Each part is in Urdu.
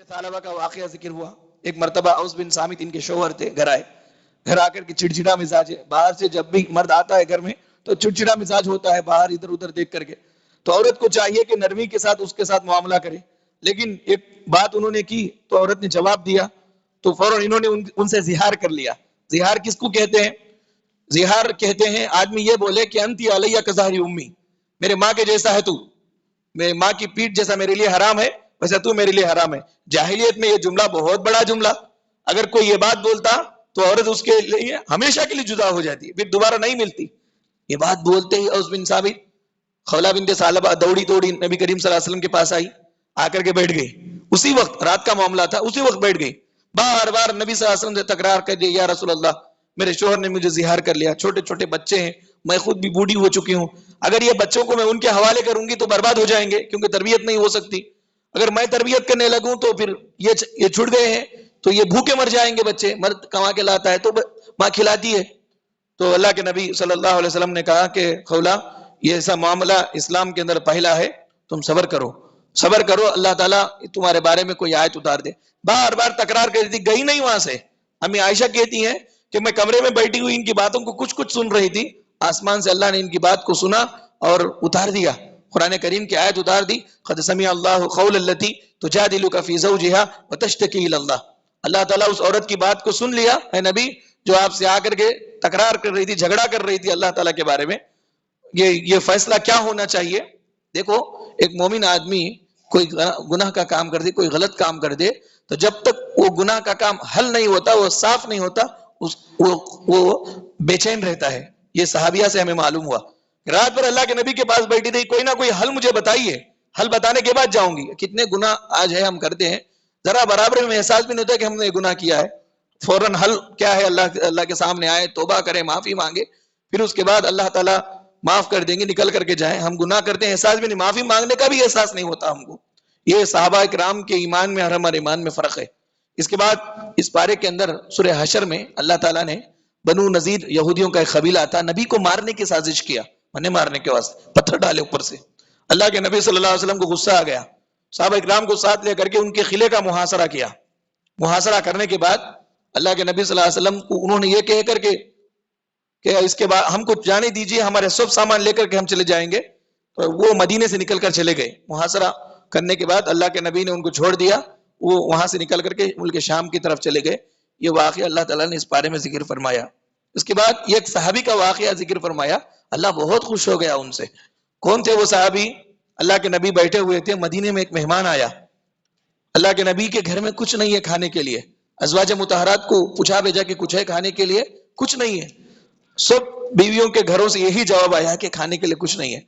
ثعلبہ کا واقعہ ذکر ہوا. ایک مرتبہ اوس بن سامت ان کے شوہر تھے, گھر آئے. گھر آ کر کے چڑچڑا مزاج ہے, باہر سے جب بھی مرد آتا ہے گھر میں تو چڑچڑا مزاج ہوتا ہے, باہر ادھر ادھر دیکھ کر کے. تو عورت کو چاہیے کہ نرمی کے ساتھ اس کے ساتھ معاملہ کرے, لیکن ایک بات انہوں نے کی تو عورت نے جواب دیا تو فوراً انہوں نے ان سے زہار کر لیا. زہار کس کو کہتے ہیں؟ زہار کہتے ہیں آدمی یہ بولے کہ انتی علیہ کظہر امی, میرے ماں کے جیسا ہے تو, میرے ماں کی پیٹھ جیسا میرے لیے حرام ہے ویسا تو میرے لیے حرام ہے. جاہلیت میں یہ جملہ بہت بڑا جملہ, اگر کوئی یہ بات بولتا تو عورت اس کے لیے ہمیشہ کے لیے جدا ہو جاتی ہے, پھر دوبارہ نہیں ملتی. یہ بات بولتے ہی اوس بن ثابت, خولہ بنت ثعلبہ دوڑی دوڑی نبی کریم صلی اللہ علیہ وسلم کے پاس آئی, آ کر کے بیٹھ گئی. اسی وقت رات کا معاملہ تھا, اسی وقت بیٹھ گئی. بار بار نبی صلی اللہ علیہ وسلم سے تکرار کر دی, یا رسول اللہ میرے شوہر نے مجھے زہار کر لیا, چھوٹے چھوٹے بچے ہیں, میں خود بھی بوڑھی ہو چکی ہوں, اگر یہ بچوں کو میں ان کے حوالے کروں گی تو برباد ہو جائیں گے کیونکہ تربیت نہیں ہو سکتی, اگر میں تربیت کرنے لگوں تو پھر یہ چھوٹ گئے ہیں تو یہ بھوکے مر جائیں گے بچے, مرد کما کے لاتا ہے تو ماں کھلاتی ہے. تو اللہ کے نبی صلی اللہ علیہ وسلم نے کہا کہ خولہ یہ ایسا معاملہ اسلام کے اندر پہلا ہے, تم صبر کرو, صبر کرو, اللہ تعالیٰ تمہارے بارے میں کوئی آیت اتار دے. بار بار تکرار کر دی, گئی نہیں وہاں سے. امی عائشہ کہتی ہیں کہ میں کمرے میں بیٹھی ہوئی ان کی باتوں کو کچھ کچھ سن رہی تھی, آسمان سے اللہ نے ان کی بات کو سنا اور اتار دیا, قرآن کریم کی آیت اتار دی, قد سمع اللہ قول التی تجادلک فی زوجہا وتشتکی الی اللہ. اللہ تعالیٰ اس عورت کی بات کو سن لیا اے نبی, جو آپ سے آ کر کے تکرار کر رہی تھی, جھگڑا کر رہی تھی اللہ تعالیٰ کے بارے میں. یہ فیصلہ کیا ہونا چاہیے؟ دیکھو, ایک مومن آدمی کوئی گناہ کا کام کر دے, کوئی غلط کام کر دے, تو جب تک وہ گناہ کا کام حل نہیں ہوتا, وہ صاف نہیں ہوتا, وہ بے چین رہتا ہے. یہ صحابیہ سے ہمیں معلوم ہوا. رات بھر اللہ کے نبی کے پاس بیٹھی رہی, کوئی نہ کوئی حل مجھے بتائیے, حل بتانے کے بعد جاؤں گی. کتنے گناہ آج ہے ہم کرتے ہیں, ذرا برابر میں احساس بھی نہیں ہوتا کہ ہم نے گناہ کیا ہے, فوراً حل کیا ہے, اللہ کے سامنے آئے, توبہ کرے, معافی مانگے, پھر اس کے بعد اللہ تعالیٰ معاف کر دیں گے, نکل کر کے جائیں. ہم گناہ کرتے ہیں, احساس بھی نہیں, معافی مانگنے کا بھی احساس نہیں ہوتا ہم کو. یہ صحابہ کرام کے ایمان میں اور ہمارے ایمان میں فرق ہے. اس کے بعد اس پارے کے اندر سورہ حشر میں اللہ تعالیٰ نے بنو نذیر یہودیوں کا ایک قبیلہ تھا, نبی کو مارنے کی سازش کیا, انہیں مارنے کے واسطے پتھر ڈالے اوپر سے. اللہ کے نبی صلی اللہ علیہ وسلم کو غصہ آ گیا, صحابہ اکرام کو ساتھ لے کر کے ان کے قلعے کا محاصرہ کیا. محاصرہ کرنے کے بعد اللہ کے نبی صلی اللہ علیہ وسلم کو انہوں نے یہ کہہ کر کے کہ اس کے بعد ہم کو جانے دیجیے, ہمارے سب سامان لے کر کے ہم چلے جائیں گے, تو وہ مدینے سے نکل کر چلے گئے. محاصرہ کرنے کے بعد اللہ کے نبی نے ان کو چھوڑ دیا, وہ وہاں سے نکل کر کے ملک شام کی طرف چلے گئے. یہ واقعہ اللہ تعالیٰ نے اس بارے میں ذکر فرمایا. اس کے بعد یہ ایک صحابی کا واقعہ ذکر فرمایا, اللہ بہت خوش ہو گیا ان سے. کون تھے وہ صحابی؟ اللہ کے نبی بیٹھے ہوئے تھے, مدینے میں ایک مہمان آیا, اللہ کے نبی کے گھر میں کچھ نہیں ہے کھانے کے لیے. ازواج مطہرات کو پوچھا بھیجا کہ کچھ ہے کھانے کے لیے, کچھ نہیں ہے. سب بیویوں کے گھروں سے یہی جواب آیا کہ کھانے کے لیے کچھ نہیں ہے.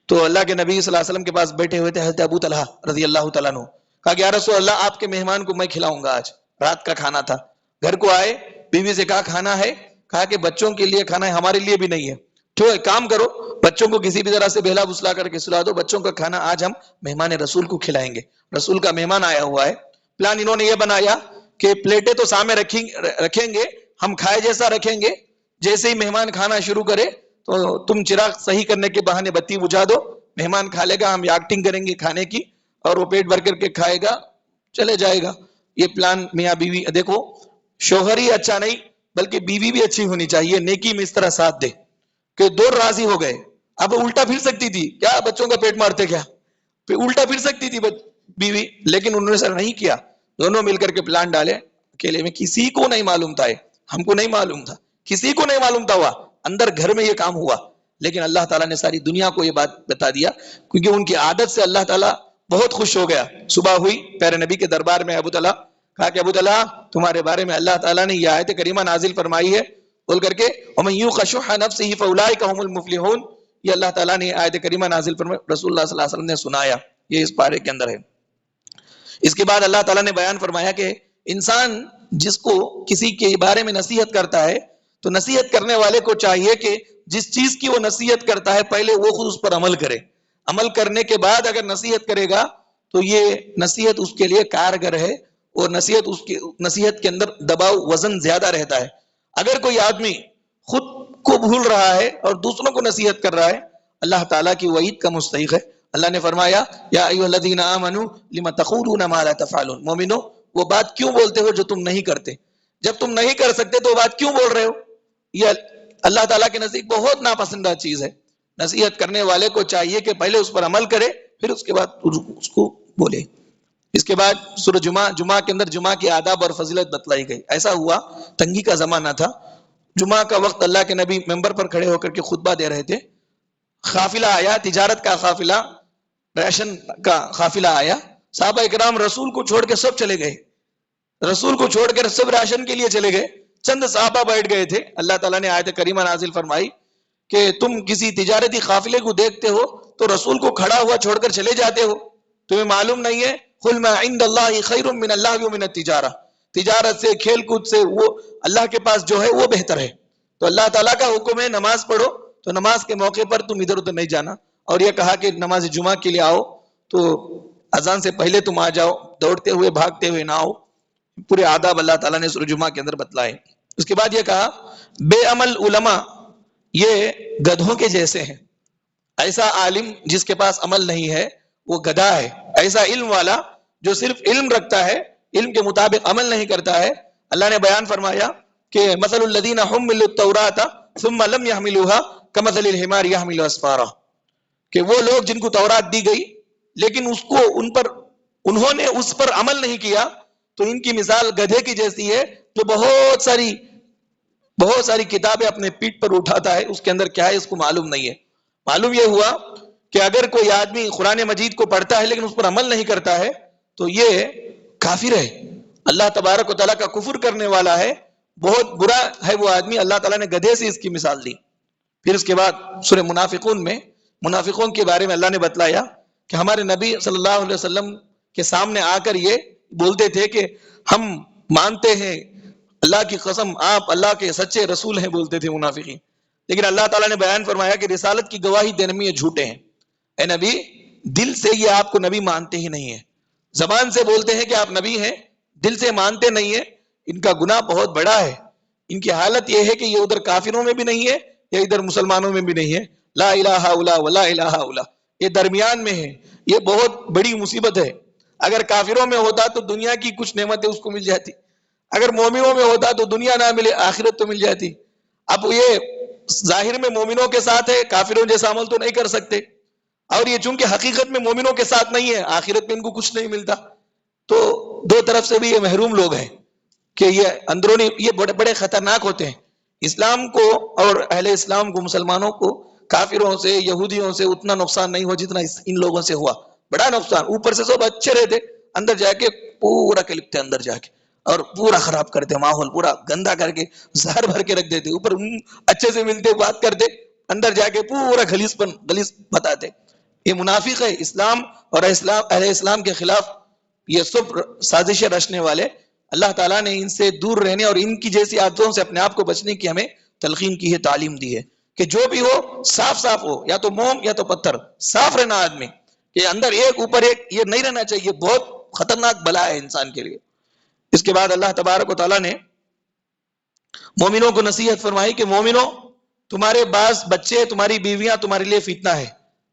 تو اللہ کے نبی صلی اللہ علیہ وسلم کے پاس بیٹھے ہوئے تھے حضرت ابو طلحہ رضی اللہ تعالیٰ عنہ, کہا کہ یا رسول اللہ آپ کے مہمان کو میں کھلاؤں گا, آج رات کا کھانا تھا. گھر کو آئے, بیوی سے کہا کھانا ہے, کہا کہ بچوں کے لیے کھانا ہے, ہمارے لیے بھی نہیں ہے. تو ایک کام کرو, بچوں کو کسی بھی طرح سے بہلا بسلا کر کے سلا دو, بچوں کا کھانا آج ہم مہمان رسول کو کھلائیں گے, رسول کا مہمان آیا ہوا ہے. پلان انہوں نے یہ بنایا کہ پلیٹیں تو سامنے رکھیں گے, ہم کھائے جیسا رکھیں گے, جیسے ہی مہمان کھانا شروع کرے تو تم چراغ صحیح کرنے کے بہانے بتی بجھا دو, مہمان کھا لے گا, ہم ایکٹنگ کریں گے کھانے کی, اور وہ پیٹ بھر کر کے کھائے گا, چلے جائے گا. یہ پلان میاں بیوی, دیکھو شوہر ہی اچھا نہیں بلکہ بیوی بھی اچھی ہونی چاہیے, نیکی میں اس طرح ساتھ دے کہ دو راضی ہو گئے. اب الٹا پھر سکتی تھی کیا, بچوں کا پیٹ مارتے کیا, پھر الٹا پھر سکتی تھی بیوی, لیکن انہوں نے سر نہیں کیا, دونوں مل کر کے پلان ڈالے اکیلے میں, کسی کو نہیں معلوم تھا, ہم کو نہیں معلوم تھا, کسی کو نہیں معلوم تھا, ہوا اندر گھر میں یہ کام ہوا, لیکن اللہ تعالیٰ نے ساری دنیا کو یہ بات بتا دیا کیونکہ ان کی عادت سے اللہ تعالیٰ بہت خوش ہو گیا. صبح ہوئی, پیارے نبی کے دربار میں ابو طلحہ, کہا کہ ابو طلحہ تمہارے بارے میں اللہ تعالیٰ نے یہ آیت کریمہ نازل فرمائی ہے, بول کر کے وَمَن يُوقَ شُحَّ نَفْسِهِ فَأُولَٰئِكَ هُمُ الْمُفْلِحُونَ, یہ اللہ تعالیٰ نے آیت کریمہ نازل فرمائی, رسول اللہ صلی اللہ علیہ وسلم نے سنایا, یہ اس پارے کے اندر ہے. اس کے بعد اللہ تعالیٰ نے بیان فرمایا کہ انسان جس کو کسی کے بارے میں نصیحت کرتا ہے تو نصیحت کرنے والے کو چاہیے کہ جس چیز کی وہ نصیحت کرتا ہے پہلے وہ خود اس پر عمل کرے, عمل کرنے کے بعد اگر نصیحت کرے گا تو یہ نصیحت اس کے لیے کارگر ہے, اور نصیحت کے اندر دباؤ وزن زیادہ رہتا ہے. اگر کوئی آدمی خود کو بھول رہا ہے اور دوسروں کو نصیحت کر رہا ہے, اللہ تعالیٰ کی وعید کا مستحق ہے. اللہ نے فرمایا یا ایھا الذین آمنوا لم تقولون ما لا تفعلون، مومنو وہ بات کیوں بولتے ہو جو تم نہیں کرتے؟ جب تم نہیں کر سکتے تو وہ بات کیوں بول رہے ہو؟ یہ اللہ تعالیٰ کے نزدیک بہت ناپسندہ چیز ہے. نصیحت کرنے والے کو چاہیے کہ پہلے اس پر عمل کرے، پھر اس کے بعد اس کو بولے. اس کے بعد سورہ جمعہ کے اندر جمعہ کے آداب اور فضیلت بتلائی گئی. ایسا ہوا تنگی کا زمانہ تھا، جمعہ کا وقت اللہ کے نبی ممبر پر کھڑے ہو کر کے خطبہ دے رہے تھے. قافلہ آیا، تجارت کا قافلہ، ریشن کا قافلہ آیا. صحابہ اکرام رسول کو چھوڑ کے سب چلے گئے، رسول کو چھوڑ کر سب راشن کے لیے چلے گئے. چند صحابہ بیٹھ گئے تھے. اللہ تعالیٰ نے آیت کریمہ نازل فرمائی کہ تم کسی تجارتی قافلے کو دیکھتے ہو تو رسول کو کھڑا ہوا چھوڑ کر چلے جاتے ہو، تمہیں معلوم نہیں ہے؟ قل ما عند اللہ خیر من اللہ ومن التجارہ، تجارت سے، کھیل کود سے، وہ اللہ کے پاس جو ہے وہ بہتر ہے. تو اللہ تعالیٰ کا حکم ہے نماز پڑھو، تو نماز کے موقع پر تم ادھر ادھر نہیں جانا. اور یہ کہا کہ نماز جمعہ کے لیے آؤ تو اذان سے پہلے تم آ جاؤ، دوڑتے ہوئے بھاگتے ہوئے نہ آؤ. پورے آداب اللہ تعالیٰ نے سورہ جمعہ کے اندر بتلائے. اس کے بعد یہ کہا بے عمل علماء یہ گدھوں کے جیسے ہیں. ایسا عالم جس کے پاس عمل نہیں ہے وہ گدھا ہے. ایسا علم والا جو صرف علم رکھتا ہے، علم کے مطابق عمل نہیں کرتا ہے. اللہ نے بیان فرمایا کہ مثل الذین حملوا التوراۃ ثم لم يحملوها كمثل الحمار يحمل اسفارا، کہ وہ لوگ جن کو تورات دی گئی لیکن انہوں نے اس پر عمل نہیں کیا، تو ان کی مثال گدھے کی جیسی ہے جو بہت ساری کتابیں اپنے پیٹھ پر اٹھاتا ہے، اس کے اندر کیا ہے اس کو معلوم نہیں ہے. معلوم یہ ہوا کہ اگر کوئی آدمی قرآن مجید کو پڑھتا ہے لیکن اس پر عمل نہیں کرتا ہے تو یہ کافر ہے، اللہ تبارک و تعالیٰ کا کفر کرنے والا ہے، بہت برا ہے وہ آدمی. اللہ تعالیٰ نے گدھے سے اس کی مثال دی. پھر اس کے بعد سورہ منافقون میں منافقوں کے بارے میں اللہ نے بتلایا کہ ہمارے نبی صلی اللہ علیہ وسلم کے سامنے آ کر یہ بولتے تھے کہ ہم مانتے ہیں، اللہ کی قسم آپ اللہ کے سچے رسول ہیں، بولتے تھے منافقین. لیکن اللہ تعالیٰ نے بیان فرمایا کہ رسالت کی گواہی دینے میں یہ جھوٹے ہیں. اے نبی، دل سے یہ آپ کو نبی مانتے ہی نہیں ہیں، زبان سے بولتے ہیں کہ آپ نبی ہیں، دل سے مانتے نہیں ہیں. ان کا گناہ بہت بڑا ہے. ان کی حالت یہ ہے کہ یہ ادھر کافروں میں بھی نہیں ہے یا ادھر مسلمانوں میں بھی نہیں ہے. لا الہ الا ولا الہ الا، یہ درمیان میں ہے. یہ بہت بڑی مصیبت ہے. اگر کافروں میں ہوتا تو دنیا کی کچھ نعمتیں اس کو مل جاتی، اگر مومنوں میں ہوتا تو دنیا نہ ملے آخرت تو مل جاتی. اب یہ ظاہر میں مومنوں کے ساتھ ہے، کافروں جیسا عمل تو نہیں کر سکتے، اور یہ چونکہ حقیقت میں مومنوں کے ساتھ نہیں ہے، آخرت میں ان کو کچھ نہیں ملتا. تو دو طرف سے بھی یہ محروم لوگ ہیں کہ یہ اندرونی یہ بڑے خطرناک ہوتے ہیں. اسلام کو اور اہل اسلام کو، مسلمانوں کو کافروں سے، یہودیوں سے اتنا نقصان نہیں ہوا جتنا ان لوگوں سے ہوا. بڑا نقصان. اوپر سے سب اچھے رہتے، اندر جا کے پورا کلپتے، اندر جا کے اور پورا خراب کرتے، ماحول پورا گندا کر کے زہر بھر کے رکھ دیتے. اوپر اچھے سے ملتے، بات کرتے، اندر جا کے پورا غلیظ بتاتے. یہ منافق ہے. اسلام اور اہل اسلام کے خلاف یہ سب سازشیں رچنے والے. اللہ تعالیٰ نے ان سے دور رہنے اور ان کی جیسی عادتوں سے اپنے آپ کو بچنے کی ہمیں تلقین کی ہے، تعلیم دی ہے کہ جو بھی ہو صاف ہو، یا تو موم یا تو پتھر، صاف رہنا آدمی، کہ اندر ایک اوپر ایک یہ نہیں رہنا چاہیے. بہت خطرناک بلا ہے انسان کے لیے. اس کے بعد اللہ تبارک و تعالیٰ نے مومنوں کو نصیحت فرمائی کہ مومنوں، تمہارے بعض بچے، تمہاری بیویاں تمہارے لیے فتنہ ہے.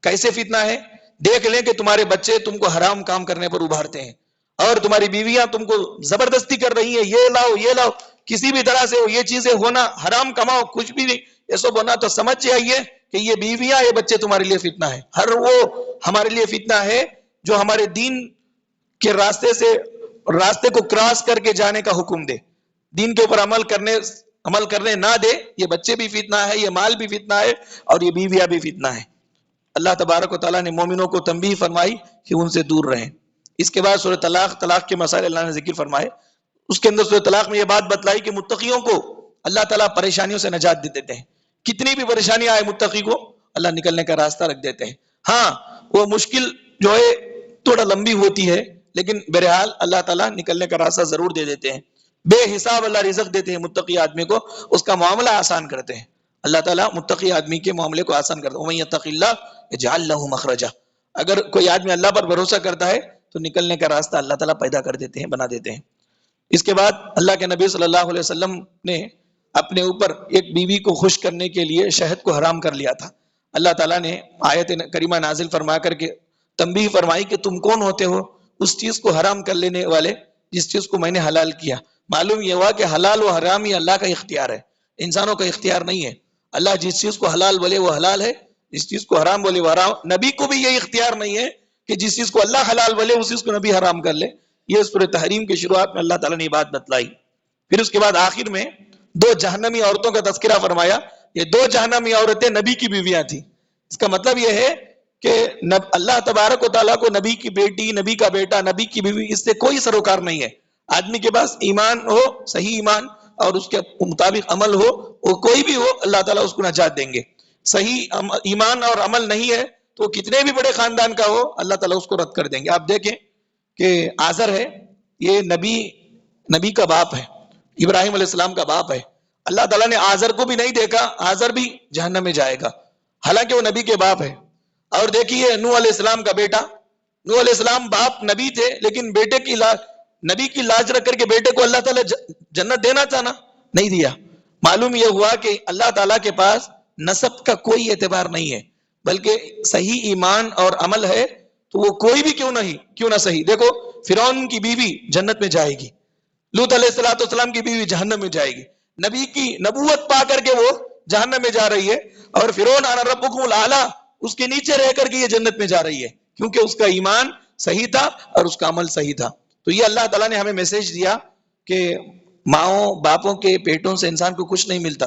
کیسے فتنہ ہے؟ دیکھ لیں کہ تمہارے بچے تم کو حرام کام کرنے پر ابھارتے ہیں اور تمہاری بیویاں تم کو زبردستی کر رہی ہیں، یہ لاؤ یہ لاؤ، کسی بھی طرح سے یہ چیزیں ہونا، حرام کماؤ، کچھ بھی نہیں یہ سب ہونا. تو سمجھ جائیے کہ یہ بیویاں، یہ بچے تمہارے لیے فتنہ ہے. ہر وہ ہمارے لیے فتنہ ہے جو ہمارے دین کے راستے کو کراس کر کے جانے کا حکم دے، دین کے اوپر عمل کرنے نہ دے. یہ بچے بھی فتنہ ہے، یہ مال بھی فتنہ ہے، اور یہ بیویاں بھی فتنہ ہے. اللہ تبارک و تعالیٰ نے مومنوں کو تنبیہ فرمائی کہ ان سے دور رہیں. اس کے بعد سورہ طلاق کے مسائل اللہ نے ذکر فرمائے. اس کے اندر سورہ طلاق میں یہ بات بتلائی کہ متقیوں کو اللہ تعالیٰ پریشانیوں سے نجات دے دیتے ہیں. کتنی بھی پریشانی آئے متقی کو اللہ نکلنے کا راستہ رکھ دیتے ہیں. ہاں وہ مشکل جو ہے تھوڑا لمبی ہوتی ہے، لیکن بہرحال اللہ تعالیٰ نکلنے کا راستہ ضرور دے دیتے ہیں. بے حساب اللہ رزق دیتے ہیں متقی آدمی کو، اس کا معاملہ آسان کرتے ہیں. اللہ تعالیٰ متقی آدمی کے معاملے کو آسان کرتا ہے. وَمَن يَتَّقِ اللَّهَ يَجْعَل لَّهُ مَخْرَجًا. اگر کوئی آدمی اللہ پر بھروسہ کرتا ہے تو نکلنے کا راستہ اللہ تعالیٰ پیدا کر دیتے ہیں، بنا دیتے ہیں. اس کے بعد اللہ کے نبی صلی اللہ علیہ وسلم نے اپنے اوپر ایک بیوی کو خوش کرنے کے لیے شہد کو حرام کر لیا تھا. اللہ تعالیٰ نے آیت کریمہ نازل فرما کر کے تنبیہ فرمائی کہ تم کون ہوتے ہو اس چیز کو حرام کر لینے والے جس چیز کو میں نے حلال کیا. معلوم یہ ہوا کہ حلال و حرام یہ اللہ کا اختیار ہے، انسانوں کا اختیار نہیں ہے. اللہ جس چیز کو حلال بولے وہ حلال ہے، جس چیز کو حرام بولے وہ حرام. نبی کو بھی یہ اختیار نہیں ہے کہ جس چیز کو اللہ حلال بولے اس چیز کو نبی حرام کر لے. یہ سورہ تحریم کی شروعات میں اللہ تعالیٰ نے یہ بات بتلائی. پھر اس کے بعد آخر میں دو جہنمی عورتوں کا تذکرہ فرمایا. یہ دو جہنمی عورتیں نبی کی بیویاں تھیں. اس کا مطلب یہ ہے کہ اللہ تبارک و تعالیٰ کو نبی کی بیٹی، نبی کا بیٹا، نبی کی بیوی اس سے کوئی سروکار نہیں ہے. آدمی کے پاس ایمان ہو، صحیح ایمان اور اس کے مطابق عمل ہو، وہ کوئی بھی ہو اللہ تعالیٰ اس کو نجات دیں گے. صحیح ایمان اور عمل نہیں ہے تو کتنے بھی بڑے خاندان کا ہو اللہ تعالیٰ اس کو رد کر دیں گے. آپ دیکھیں کہ آزر ہے، یہ نبی کا باپ ہے، ابراہیم علیہ السلام کا باپ ہے. اللہ تعالیٰ نے آزر کو بھی نہیں دیکھا، آزر بھی جہنم میں جائے گا حالانکہ وہ نبی کے باپ ہے. اور دیکھیے نوح علیہ السلام کا بیٹا، نوح علیہ السلام باپ نبی تھے لیکن بیٹے کی نبی کی لاج رکھ کر کے بیٹے کو اللہ تعالیٰ جنت دینا چاہنا نہیں دیا. معلوم یہ ہوا کہ اللہ تعالیٰ کے پاس نسب کا کوئی اعتبار نہیں ہے بلکہ صحیح ایمان اور عمل ہے تو وہ کوئی بھی کیوں نہ صحیح. دیکھو فرعون کی بیوی جنت میں جائے گی، لوط علیہ السلام کی بیوی جہنم میں جائے گی. نبی کی نبوت پا کر کے وہ جہنم میں جا رہی ہے اور فرعون انا ربکم الاعلی اس کے نیچے رہ کر کے یہ جنت میں جا رہی ہے کیونکہ اس کا ایمان صحیح تھا اور اس کا عمل صحیح تھا. تو یہ اللہ تعالیٰ نے ہمیں میسج دیا کہ ماؤں باپوں کے پیٹوں سے انسان کو کچھ نہیں ملتا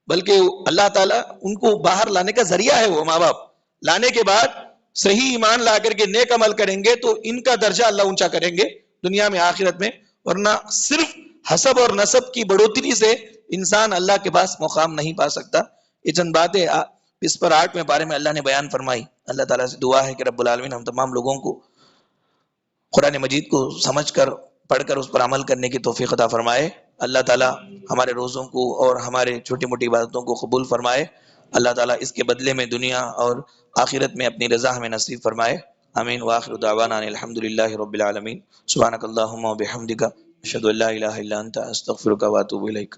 بلکہ اللہ تعالیٰ ان کو باہر لانے کا ذریعہ ہے. وہ ماں باپ لانے کے بعد صحیح ایمان لا کر کے نیک عمل کریں گے تو ان کا درجہ اللہ اونچا کریں گے دنیا میں آخرت میں. ورنہ صرف حسب اور نسب کی بڑھوتری سے انسان اللہ کے پاس مقام نہیں پا سکتا. یہ چند باتیں اس پر 8 میں بارے میں اللہ نے بیان فرمائی. اللہ تعالیٰ سے دعا ہے کہ رب العالمین ہم تمام لوگوں کو قرآن مجید کو سمجھ کر پڑھ کر اس پر عمل کرنے کی توفیق عطا فرمائے. اللہ تعالیٰ ہمارے روزوں کو اور ہمارے چھوٹی موٹی عبادتوں کو قبول فرمائے. اللہ تعالیٰ اس کے بدلے میں دنیا اور آخرت میں اپنی رضا ہمیں نصیب فرمائے. آمین. وآخر دعوانا الحمدللہ رب العالمین. سبحانک اللہم و بحمدک اشہد ان لا الہ الا انت استغفرک و اتوب الیک.